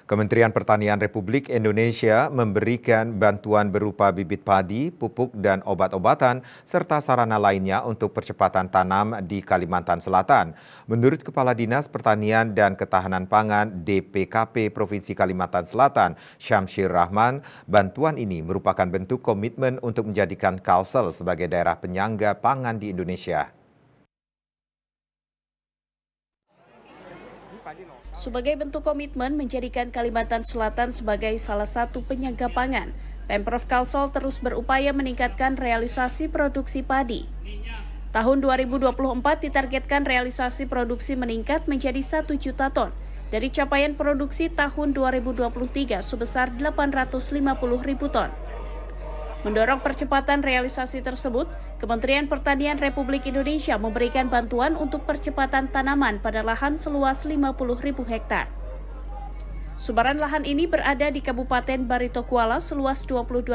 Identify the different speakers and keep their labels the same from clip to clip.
Speaker 1: Kementerian Pertanian Republik Indonesia memberikan bantuan berupa bibit padi, pupuk, dan obat-obatan, serta sarana lainnya untuk percepatan tanam di Kalimantan Selatan. Menurut Kepala Dinas Pertanian dan Ketahanan Pangan DPKP Provinsi Kalimantan Selatan, Syamsir Rahman, bantuan ini merupakan bentuk komitmen untuk menjadikan Kalsel sebagai daerah penyangga pangan di Indonesia.
Speaker 2: Sebagai bentuk komitmen menjadikan Kalimantan Selatan sebagai salah satu penyangga pangan, Pemprov Kalsel terus berupaya meningkatkan realisasi produksi padi. Tahun 2024 ditargetkan realisasi produksi meningkat menjadi 1 juta ton dari capaian produksi tahun 2023 sebesar 850.000 ton. Mendorong percepatan realisasi tersebut, Kementerian Pertanian Republik Indonesia memberikan bantuan untuk percepatan tanaman pada lahan seluas 50.000 hektar. Subaran lahan ini berada di Kabupaten Barito Kuala seluas 22.000,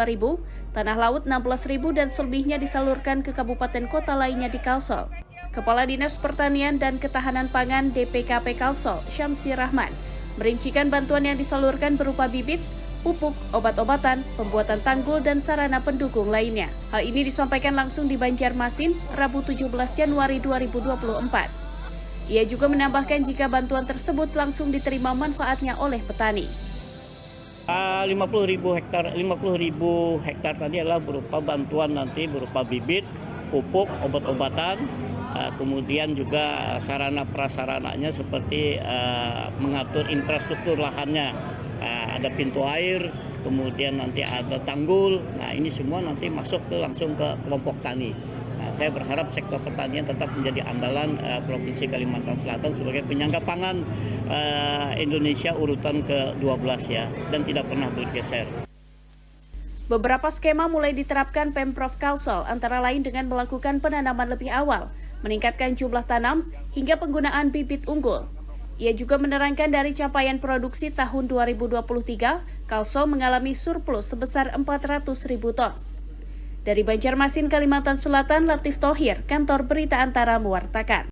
Speaker 2: Tanah Laut 16.000 dan selebihnya disalurkan ke kabupaten kota lainnya di Kalsel. Kepala Dinas Pertanian dan Ketahanan Pangan DPKP Kalsel, Syamsir Rahman, merincikan bantuan yang disalurkan berupa bibit, pupuk, obat-obatan, pembuatan tanggul, dan sarana pendukung lainnya. Hal ini disampaikan langsung di Banjarmasin, Rabu 17 Januari 2024. Ia juga menambahkan jika bantuan tersebut langsung diterima manfaatnya oleh petani.
Speaker 3: 50.000 hektar tadi adalah berupa bantuan nanti berupa bibit, pupuk, obat-obatan, kemudian juga sarana prasarananya seperti mengatur infrastruktur lahannya. Ada pintu air, kemudian nanti ada tanggul. Nah, ini semua nanti masuk langsung ke kelompok tani. Nah, saya berharap sektor pertanian tetap menjadi andalan Provinsi Kalimantan Selatan sebagai penyangga pangan Indonesia urutan ke-12 ya, dan tidak pernah bergeser.
Speaker 2: Beberapa skema mulai diterapkan Pemprov Kalsel, antara lain dengan melakukan penanaman lebih awal, meningkatkan jumlah tanam, hingga penggunaan bibit unggul. Ia juga menerangkan dari capaian produksi tahun 2023, Kalsel mengalami surplus sebesar 400.000 ton. Dari Banjarmasin, Kalimantan Selatan, Latif Thohir, Kantor Berita Antara mewartakan.